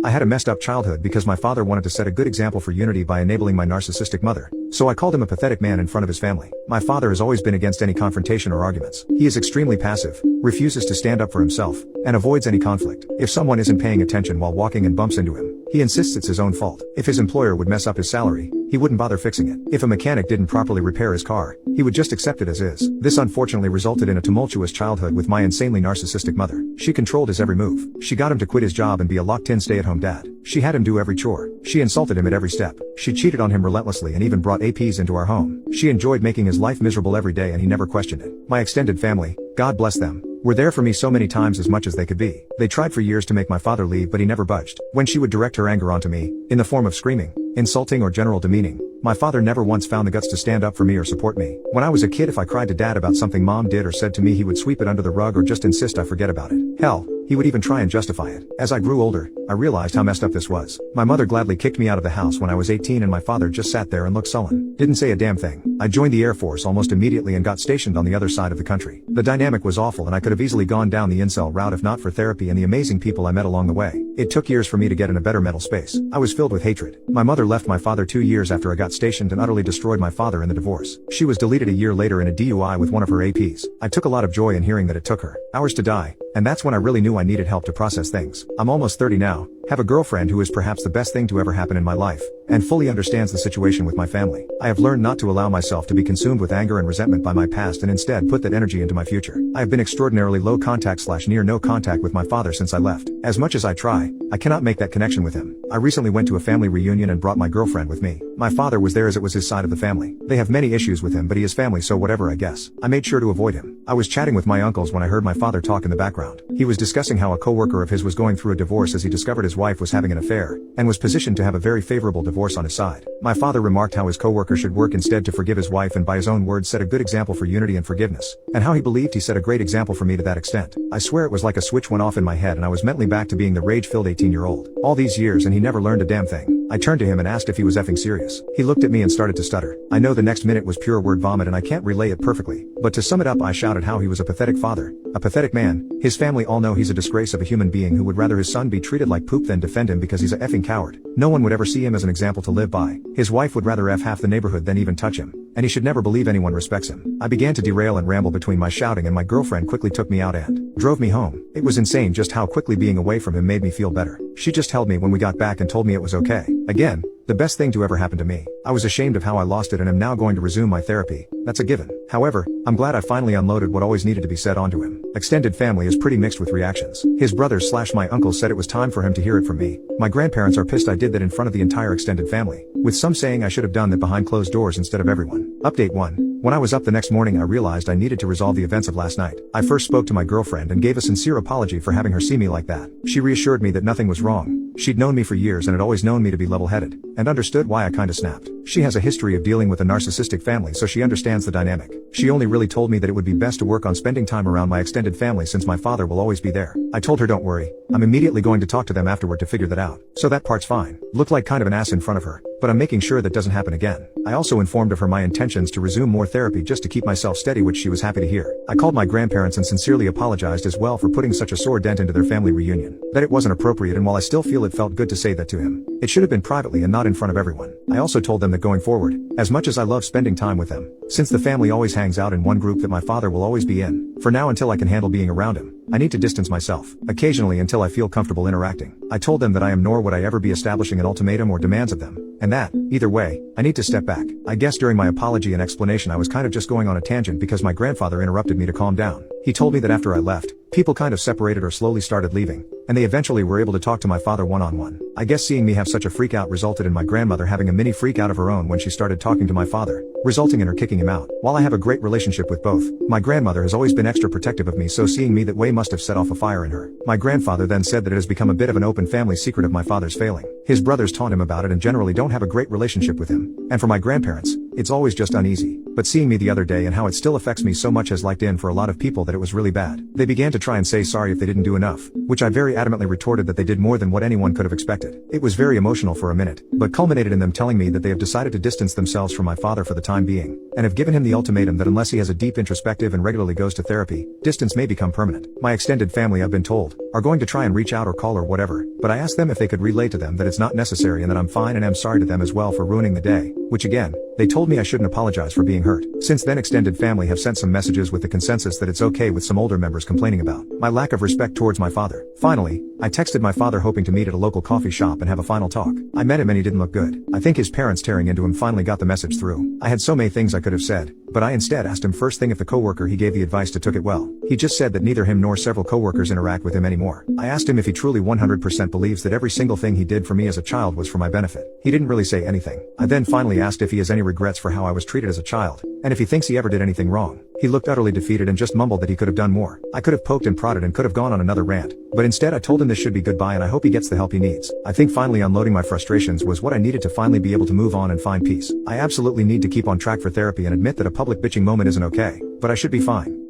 I had a messed up childhood because my father wanted to set a good example for unity by enabling my narcissistic mother. So I called him a pathetic man in front of his family. My father has always been against any confrontation or arguments. He is extremely passive, refuses to stand up for himself, and avoids any conflict. If someone isn't paying attention while walking and bumps into him, he insists it's his own fault. If his employer would mess up his salary, he wouldn't bother fixing it. If a mechanic didn't properly repair his car, he would just accept it as is. This unfortunately resulted in a tumultuous childhood with my insanely narcissistic mother. She controlled his every move. She got him to quit his job and be a locked-in stay-at-home dad. She had him do every chore. She insulted him at every step. She cheated on him relentlessly and even brought APs into our home. She enjoyed making his life miserable every day and he never questioned it. My extended family, God bless them, were there for me so many times as much as they could be. They tried for years to make my father leave but he never budged. When she would direct her anger onto me, in the form of screaming, insulting or general demeaning, my father never once found the guts to stand up for me or support me. When I was a kid, if I cried to dad about something mom did or said to me, he would sweep it under the rug or just insist I forget about it. Hell, he would even try and justify it. As I grew older, I realized how messed up this was. My mother gladly kicked me out of the house when I was 18 and my father just sat there and looked sullen. Didn't say a damn thing. I joined the Air Force almost immediately and got stationed on the other side of the country. The dynamic was awful and I could have easily gone down the incel route if not for therapy and the amazing people I met along the way. It took years for me to get in a better mental space. I was filled with hatred. My mother left my father 2 years after I got stationed and utterly destroyed my father in the divorce. She was deleted a year later in a DUI with one of her APs. I took a lot of joy in hearing that it took her hours to die, and that's when I really knew I needed help to process things. I'm almost 30 now, have a girlfriend who is perhaps the best thing to ever happen in my life, and fully understands the situation with my family. I have learned not to allow myself to be consumed with anger and resentment by my past and instead put that energy into my future. I have been extraordinarily low contact / near no contact with my father since I left. As much as I try, I cannot make that connection with him. I recently went to a family reunion and brought my girlfriend with me. My father was there as it was his side of the family. They have many issues with him but he is family so whatever I guess. I made sure to avoid him. I was chatting with my uncles when I heard my father talk in the background. He was discussing how a coworker of his was going through a divorce as he discovered his wife was having an affair, and was positioned to have a very favorable divorce on his side. My father remarked how his coworker should work instead to forgive his wife and by his own words set a good example for unity and forgiveness, and how he believed he set a great example for me to that extent. I swear it was like a switch went off in my head and I was mentally back to being the rage-filled 18-year-old. All these years and he never learned a damn thing. I turned to him and asked if he was effing serious. He looked at me and started to stutter. I know the next minute was pure word vomit and I can't relay it perfectly, but to sum it up I shouted how he was a pathetic father, a pathetic man. His family all know he's a disgrace of a human being who would rather his son be treated like poop than defend him because he's a effing coward. No one would ever see him as an example to live by. His wife would rather F half the neighborhood than even touch him, and he should never believe anyone respects him. I began to derail and ramble between my shouting and my girlfriend quickly took me out and drove me home. It was insane just how quickly being away from him made me feel better. She just held me when we got back and told me it was okay. Again, the best thing to ever happen to me. I was ashamed of how I lost it and am now going to resume my therapy. That's a given. However, I'm glad I finally unloaded what always needed to be said onto him. Extended family is pretty mixed with reactions. His brothers / my uncles said it was time for him to hear it from me. My grandparents are pissed I did that in front of the entire extended family, with some saying I should have done that behind closed doors instead of everyone. Update 1. When I was up the next morning I realized I needed to resolve the events of last night. I first spoke to my girlfriend and gave a sincere apology for having her see me like that. She reassured me that nothing was wrong. She'd known me for years and had always known me to be level-headed, and understood why I kinda snapped. She has a history of dealing with a narcissistic family so she understands the dynamic. She only really told me that it would be best to work on spending time around my extended family since my father will always be there. I told her don't worry, I'm immediately going to talk to them afterward to figure that out. So that part's fine. Looked like kind of an ass in front of her, but I'm making sure that doesn't happen again. I also informed of her my intentions to resume more therapy just to keep myself steady, which she was happy to hear. I called my grandparents and sincerely apologized as well for putting such a sore dent into their family reunion. That it wasn't appropriate, and while I still feel it felt good to say that to him, it should have been privately and not in front of everyone. I also told them that going forward, as much as I love spending time with them, since the family always hangs out in one group that my father will always be in, for now until I can handle being around him, I need to distance myself, occasionally until I feel comfortable interacting. I told them that I am nor would I ever be establishing an ultimatum or demands of them, and that, either way, I need to step back. I guess during my apology and explanation I was kind of just going on a tangent because my grandfather interrupted me to calm down. He told me that after I left, people kind of separated or slowly started leaving, and they eventually were able to talk to my father one-on-one. I guess seeing me have such a freak out resulted in my grandmother having a mini freak out of her own when she started talking to my father, resulting in her kicking him out. While I have a great relationship with both, my grandmother has always been extra protective of me, so seeing me that way must have set off a fire in her. My grandfather then said that it has become a bit of an open family secret of my father's failing. His brothers taunt him about it and generally don't have a great relationship with him. And for my grandparents, it's always just uneasy. But seeing me the other day and how it still affects me so much has liked in for a lot of people that it was really bad. They began to try and say sorry if they didn't do enough, which I very adamantly retorted that they did more than what anyone could have expected. It was very emotional for a minute, but culminated in them telling me that they have decided to distance themselves from my father for the time being, and have given him the ultimatum that unless he has a deep introspective and regularly goes to therapy, distance may become permanent. My extended family, I've been told, are going to try and reach out or call or whatever, but I asked them if they could relay to them that it's not necessary and that I'm fine, and am sorry to them as well for ruining the day, which again, they told me I shouldn't apologize for being hurt. Since then, extended family have sent some messages with the consensus that it's okay, with some older members complaining about my lack of respect towards my father. Finally, I texted my father hoping to meet at a local coffee shop and have a final talk. I met him and he didn't look good. I think his parents tearing into him finally got the message through. I had so many things I could have said, but I instead asked him first thing if the coworker he gave the advice to took it well. He just said that neither him nor several coworkers interact with him anymore. I asked him if he truly 100% believes that every single thing he did for me as a child was for my benefit. He didn't really say anything. I then finally asked if he has any regrets for how I was treated as a child, and if he thinks he ever did anything wrong. He looked utterly defeated and just mumbled that he could have done more. I could have poked and prodded and could have gone on another rant, but instead I told him this should be goodbye and I hope he gets the help he needs. I think finally unloading my frustrations was what I needed to finally be able to move on and find peace. I absolutely need to keep on track for therapy and admit that a public bitching moment isn't okay, but I should be fine.